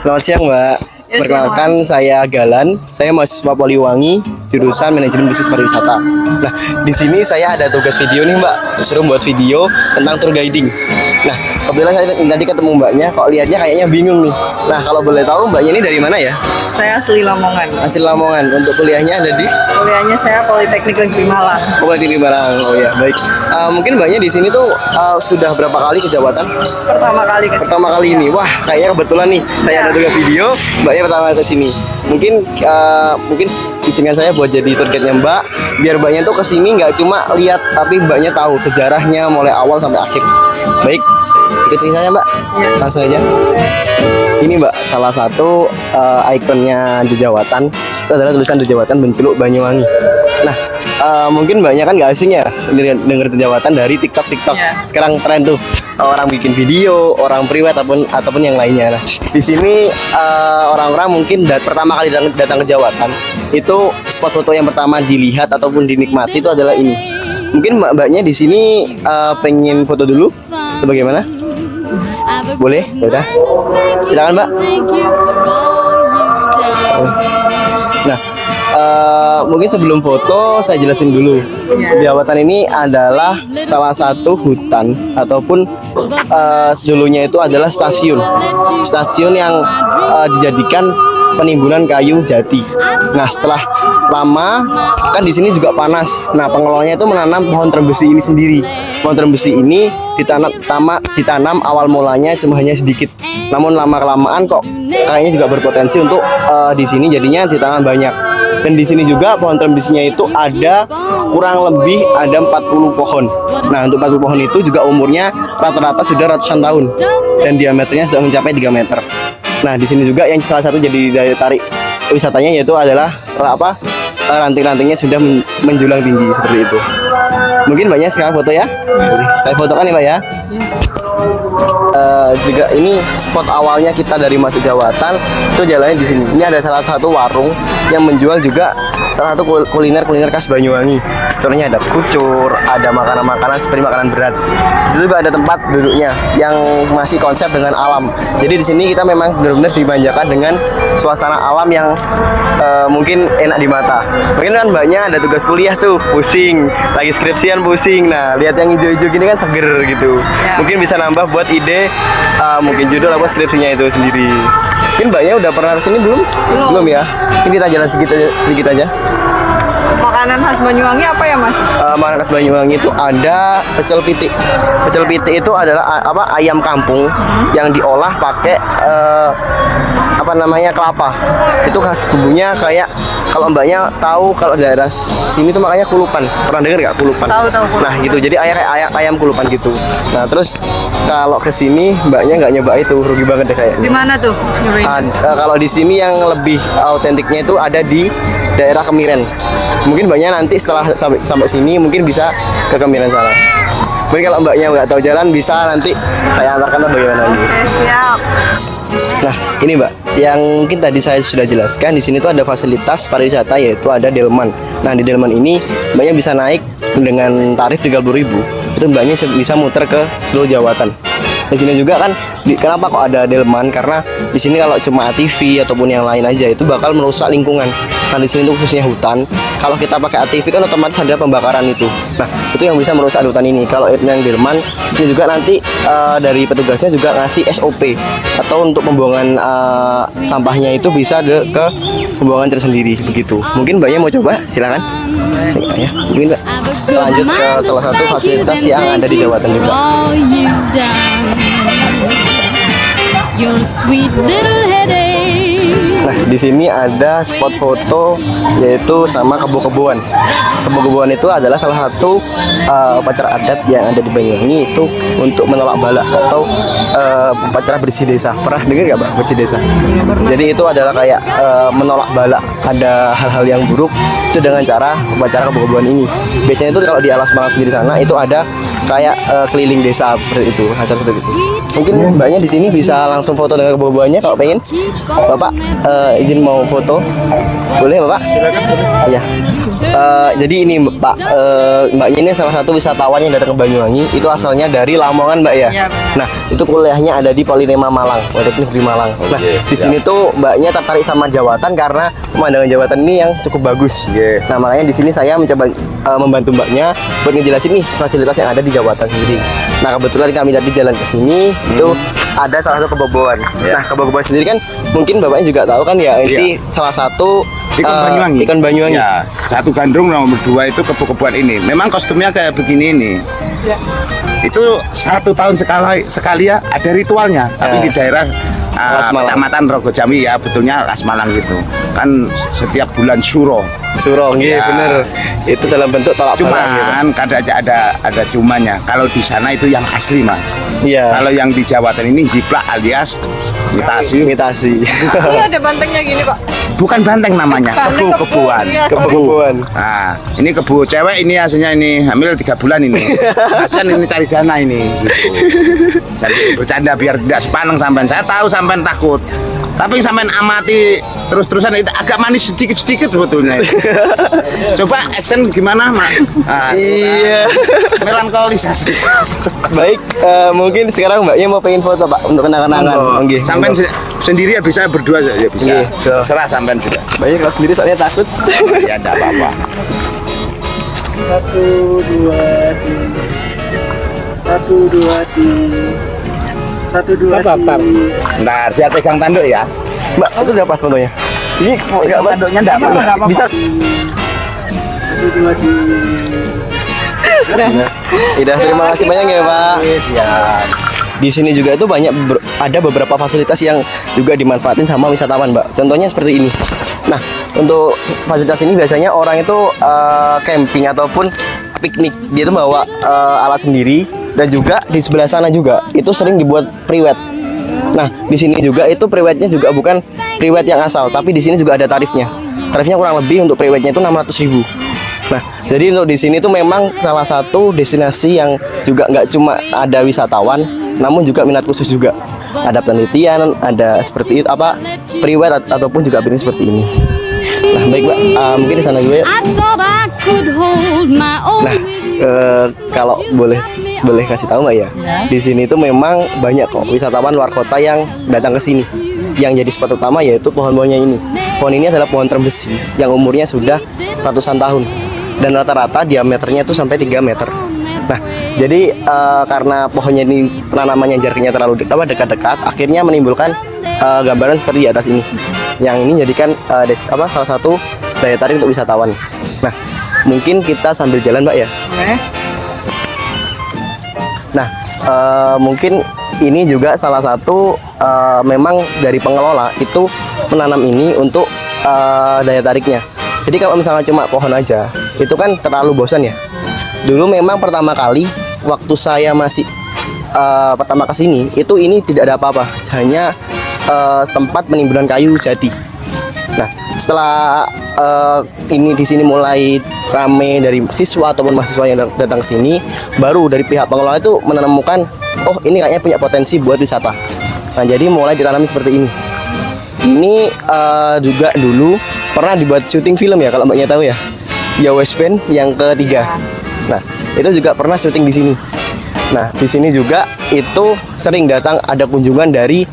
Selamat siang, Mbak. Ya, Perkenalkan, saya Galan. Saya mahasiswa Poliwangi, jurusan manajemen bisnis pariwisata. Nah, di sini saya ada tugas video nih, Mbak. Disuruh buat video tentang tour guiding. Nah, kebetulan saya tadi ketemu Mbaknya, kok lihatnya kayaknya bingung nih. Nah, kalau boleh tahu Mbaknya ini dari mana ya? Saya asli Lamongan. Asli Lamongan. Untuk kuliahnya ada di Kuliahnya saya Politeknik Negeri Malang. di Barang. Oh ya, baik. Mungkin Mbaknya di sini tuh sudah berapa kali ke Jawatan? Pertama kali ini. Wah, kayaknya kebetulan nih. Saya ada tugas video, Mbaknya pertama kali ke sini. Mungkin izinkan saya buat jadi tour guide-nya Mbak, biar Mbaknya tuh ke sini nggak cuma lihat, tapi Mbaknya tahu sejarahnya mulai awal sampai akhir. Baik, ikutin saya Mbak. Ya. Langsung aja. Ini Mbak, salah satu ikonnya Jejawatan itu adalah tulisan Jejawatan Benculuk Banyuwangi. Nah, mungkin Mbaknya kan nggak asing ya denger Jejawatan dari TikTok. Ya. Sekarang tren tuh orang bikin video, orang priwet ataupun yang lainnya. Nah, di sini orang-orang mungkin pertama kali datang ke Jawatan itu spot foto yang pertama dilihat ataupun dinikmati itu adalah ini. Mungkin Mbaknya di sini pengen foto dulu, atau bagaimana? Boleh? Ya udah. Silakan Mbak. Nah, mungkin sebelum foto saya jelasin dulu. Jawatan ini adalah salah satu hutan ataupun dulunya itu adalah stasiun yang dijadikan penimbunan kayu jati. Nah, setelah lama kan di sini juga panas. Nah, pengelolanya itu menanam pohon trembesi ini sendiri. Pohon trembesi ini ditanam awal mulanya cuma hanya sedikit. Namun lama kelamaan kok kayaknya juga berpotensi untuk di sini jadinya ditanam banyak. Dan di sini juga pohon trembesinya itu ada kurang lebih ada 40 pohon. Nah, untuk 40 pohon itu juga umurnya rata-rata sudah ratusan tahun dan diameternya sudah mencapai 3 meter. Nah, di sini juga yang salah satu jadi daya tarik wisatanya yaitu adalah ranting-rantingnya sudah menjulang tinggi seperti itu. Mungkin Mbaknya sekarang foto ya? Saya fotokan ya Mbak ya. Juga ini spot awalnya kita dari masuk Jawatan itu jalannya di sini. Ini ada salah satu warung yang menjual juga salah satu kuliner khas Banyuwangi. Contohnya ada kucur, ada makanan-makanan seperti makanan berat. Itu juga ada tempat duduknya yang masih konsep dengan alam. Jadi di sini kita memang benar-benar dimanjakan dengan suasana alam yang mungkin enak di mata. Mungkin kan Mbaknya ada tugas kuliah tuh, pusing, lagi skripsian pusing. Nah, lihat yang hijau-hijau gini kan seger gitu. Ya. Mungkin bisa nambah buat ide mungkin judul apa skripsinya itu sendiri. Mungkin Mbaknya udah pernah kesini belum? Belum ya. Ini kita jalan sedikit aja. Makanan khas Banyuwangi apa ya, Mas? Makanan khas Banyuwangi itu ada pecel pitik. Pecel pitik itu adalah ayam kampung yang diolah pakai kelapa. Itu khas bumbunya kayak kalau Mbaknya tahu kalau daerah sini tuh makanya kulupan. Pernah dengar nggak kulupan? Tahu. Nah, gitu. Jadi ayam kulupan gitu. Nah, terus kalau ke sini Mbaknya nggak nyoba itu, rugi banget deh kayaknya. Di mana tuh? Kalau di sini yang lebih autentiknya itu ada di daerah Kemiren. Mungkin Mbaknya nanti setelah sampai sini mungkin bisa ke Kemiren sana. Mungkin kalau Mbaknya nggak tahu jalan bisa nanti saya antarkan atau bagaimana lagi. Oke, siap. Nah, ini Mbak, yang mungkin tadi saya sudah jelaskan di sini tuh ada fasilitas pariwisata yaitu ada delman. Nah, di delman ini Mbaknya bisa naik dengan tarif 30.000. Itu Mbaknya bisa muter ke seluruh Jawatan. Di sini juga kan kenapa kok ada delman? Karena di sini kalau cuma ATV ataupun yang lain aja itu bakal merusak lingkungan. Nah, di sini itu khususnya hutan. Kalau kita pakai ATV kan otomatis ada pembakaran itu. Nah, itu yang bisa merusak hutan ini. Kalau yang delman ini juga nanti dari petugasnya juga ngasih SOP atau untuk pembuangan sampahnya itu bisa ke pembuangan tersendiri begitu. Mungkin Mbaknya mau coba? Silakan. Ya. Mungkin Mbak lanjut ke salah satu fasilitas yang ada di Jawatan juga. Nah, di sini ada spot foto yaitu sama kebo-keboan. Kebo-keboan itu adalah salah satu upacara adat yang ada di Banyuwangi itu untuk menolak bala atau upacara bersih desa. Pernah dengar nggak Mbak bersih desa? Jadi itu adalah kayak menolak bala, ada hal-hal yang buruk itu dengan cara upacara kebo-keboan ini. Biasanya itu kalau di Alas Malang sendiri sana itu ada kayak keliling desa seperti itu, acara seperti itu. Mungkin mbaknya di sini bisa langsung foto dengan kebo-keboannya kalau pengen. Bapak izin mau foto, boleh bapak? Silakan. Iya. Jadi ini Pak, mbaknya ini salah satu wisatawan yang datang ke Banyuwangi. Itu asalnya dari Lamongan mbak ya. Iya, benar. Nah itu kuliahnya ada di Polinema Malang, Politeknik Negeri Malang. Nah di sini tuh mbaknya tertarik sama Jawatan karena pemandangan Jawatan ini yang cukup bagus. Nah makanya di sini saya mencoba membantu mbaknya buat ngejelasin nih fasilitas yang ada di Jawatan sendiri. Nah kebetulan kami tadi jalan ke sini itu ada salah satu kebo-keboan. Nah kebo-keboan sendiri kan mungkin bapaknya juga tahu kan ya, ini salah satu Ikan Banyuwangi. Ikan Banyuwangi. Ya, satu gandrung nomor 2 itu kebo-keboan ini. Memang kostumnya kayak begini ini. Itu 1 tahun sekali ya ada ritualnya. Tapi di daerah Las Malang. Kecamatan Rogojami ya betulnya Las Malang gitu. Kan setiap bulan Syuro. Surong, iya Ya. bener. Itu dalam bentuk tolak bala. Cuman kadang ada cumannya. Kalau di sana itu yang asli mas. Iya. Kalau yang di Jawatan ini jiplak alias imitasi. Imitasi. Ini ada bantengnya gini Pak. Bukan banteng namanya, Banteng kebu-kebuan. iya. Kebo-keboan. Nah, ini kebu cewek ini hasilnya ini hamil 3 bulan ini. Kasian ini cari dana ini. Gitu. Jadi bercanda biar tidak sepaneng sampean. Saya tahu sampean takut. Tapi sampean amati terus-terusan itu agak manis sedikit-sedikit sebetulnya. Coba action gimana, Mak? Nah, Iya. melankolisasi. Baik, mungkin sekarang mbaknya mau pengen foto pak untuk kenang-kenangan. Nggih. Sampean sendiri ya bisa berdua ya bisa. Nggih, so. Terserah sampean juga. Mbaknya kalau sendiri soalnya takut. Ya enggak apa-apa. 1 2 3 1 2 3 1 2 3 Bentar, biar pegang tanduk ya. Mbak, itu udah pas fotonya. Ini nggak mas? Tanduknya enggak apa-apa. Bisa. 1 2 3 Tidak, terima kasih banyak ya pak. Siap. Di sini juga itu ada beberapa fasilitas yang juga dimanfaatin sama wisatawan, Mbak. Contohnya seperti ini. Nah, untuk fasilitas ini biasanya orang itu camping ataupun piknik. Dia tuh bawa alat sendiri dan juga di sebelah sana juga itu sering dibuat priwet. Nah, di sini juga itu priwetnya juga bukan priwet yang asal, tapi di sini juga ada tarifnya. Tarifnya kurang lebih untuk priwetnya itu 600.000. Nah, jadi untuk di sini tuh memang salah satu destinasi yang juga nggak cuma ada wisatawan, namun juga minat khusus juga. Ada penelitian, ada seperti itu apa priwet ataupun juga piring seperti ini. Nah, baik Mbak, mungkin di sana dulu ya. Nah, kalau boleh kasih tahu Mbak ya, di sini tuh memang banyak kok wisatawan luar kota yang datang ke sini. Yang jadi spot utama yaitu pohon-pohonnya ini. Pohon ini adalah pohon terem besi yang umurnya sudah ratusan tahun dan rata-rata diameternya itu sampai 3 meter. Nah, jadi karena pohonnya ini penanamannya jaraknya terlalu dekat-dekat, akhirnya menimbulkan gambaran seperti di atas ini. Yang ini jadikan salah satu daya tarik untuk wisatawan. Nah, mungkin kita sambil jalan Mbak ya. Nah, mungkin ini juga salah satu memang dari pengelola itu menanam ini untuk daya tariknya. Jadi kalau misalnya cuma pohon aja, itu kan terlalu bosan ya. Dulu memang pertama kali waktu saya masih pertama ke sini, itu ini tidak ada apa-apa, hanya tempat penimbunan kayu jati. Nah, setelah ini di sini mulai rame dari siswa ataupun mahasiswa yang datang ke sini, baru dari pihak pengelola itu menemukan, oh ini kayaknya punya potensi buat wisata. Nah, jadi mulai ditanami seperti ini. Ini juga dulu pernah dibuat syuting film ya, kalau mbaknya tahu ya, West Band yang ketiga. Nah, itu juga pernah syuting di sini. Nah, di sini juga itu sering datang ada kunjungan dari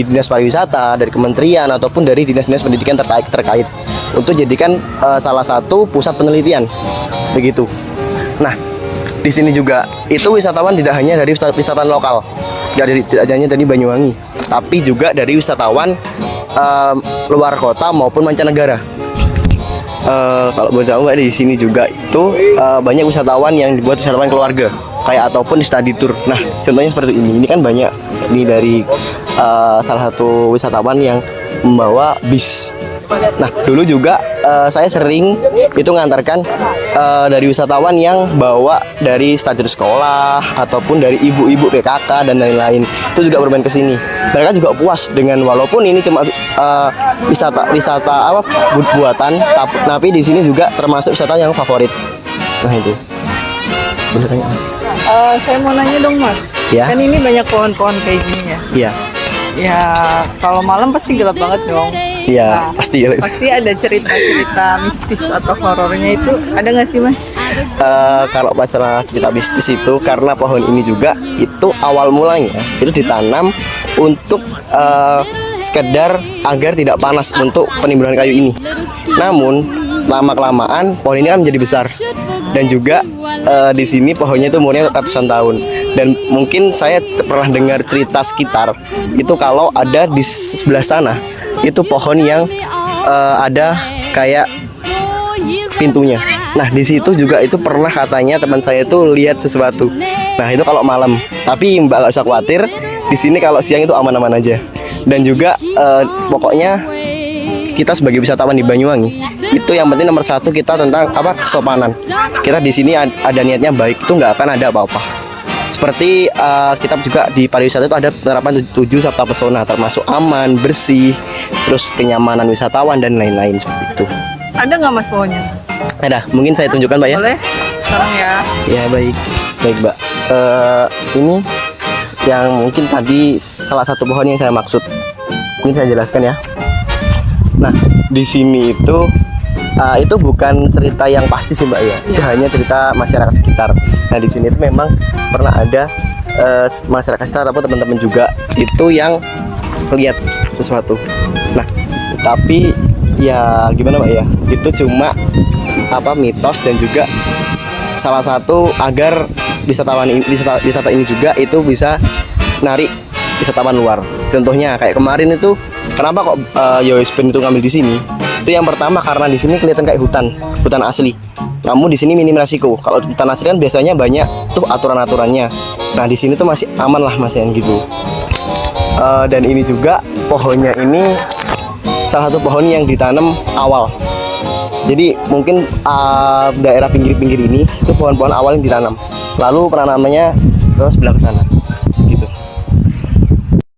dinas pariwisata, dari kementerian ataupun dari dinas-dinas pendidikan terkait untuk jadikan salah satu pusat penelitian begitu. Nah, di sini juga itu wisatawan tidak hanya dari wisatawan lokal, tidak hanya dari Banyuwangi, tapi juga dari wisatawan luar kota maupun mancanegara. Kalau boleh tahu Mbak, di sini juga itu banyak wisatawan yang dibuat wisatawan keluarga kayak ataupun di study tour. Nah, contohnya seperti ini. Ini kan banyak ini dari salah satu wisatawan yang membawa bis. Nah, dulu juga saya sering itu ngantarkan dari wisatawan yang bawa dari stadion sekolah ataupun dari ibu-ibu PKK dan lain-lain. Itu juga bermain ke sini. Mereka juga puas dengan walaupun ini cuma wisata buatan, tapi di sini juga termasuk wisata yang favorit. Nah, itu. boleh tanya Mas. Saya mau nanya dong Mas. Ya. Kan ini banyak pohon-pohon kayak gini ya. Iya. Ya kalau malam pasti gelap banget dong. Iya, pasti ya. Pasti ada cerita-cerita mistis atau horornya itu ada nggak sih Mas? Kalau masalah cerita mistis itu karena pohon ini juga itu awal mulanya itu ditanam untuk sekedar agar tidak panas untuk penimbunan kayu ini. Namun lama-kelamaan pohon ini kan menjadi besar dan juga di sini pohonnya itu umurnya ratusan tahun. Dan mungkin saya pernah dengar cerita sekitar itu kalau ada di sebelah sana itu pohon yang ada kayak pintunya. Nah di situ juga itu pernah katanya teman saya itu lihat sesuatu. Nah itu kalau malam. Tapi Mbak gak usah khawatir. Di sini kalau siang itu aman-aman aja. Dan juga pokoknya kita sebagai wisatawan di Banyuwangi itu yang penting nomor satu kita tentang apa kesopanan. Kita di sini ada niatnya baik itu nggak akan ada apa-apa. Seperti kita juga di pariwisata itu ada penerapan 7 sabta pesona termasuk aman, bersih, terus kenyamanan wisatawan dan lain-lain seperti itu. Ada nggak Mas pohonnya? Ada, mungkin saya tunjukkan Mbak ya. Boleh. Sekarang ya. Ya baik, baik Mbak. Ini yang mungkin tadi salah satu pohon yang saya maksud. Mungkin saya jelaskan ya. Nah di sini itu bukan cerita yang pasti sih Mbak ya. Itu hanya cerita masyarakat sekitar. Nah di sini itu memang pernah ada masyarakat sekitar atau teman-teman juga itu yang lihat sesuatu. Nah tapi ya gimana Mbak ya? Itu cuma mitos dan juga salah satu agar wisata ini juga itu bisa narik wisatawan luar. Contohnya kayak kemarin itu kenapa kok Yoisben itu ngambil di sini? Itu yang pertama karena di sini kelihatan kayak hutan asli. Namun di sini minim resiko. Kalau hutan asli kan biasanya banyak tuh aturan-aturannya. Nah di sini tuh masih aman lah Mas yang gitu. Dan ini juga pohonnya ini salah satu pohon yang ditanam awal. Jadi mungkin daerah pinggir-pinggir ini itu pohon-pohon awal yang ditanam. Lalu penanamannya sebelah ke sana.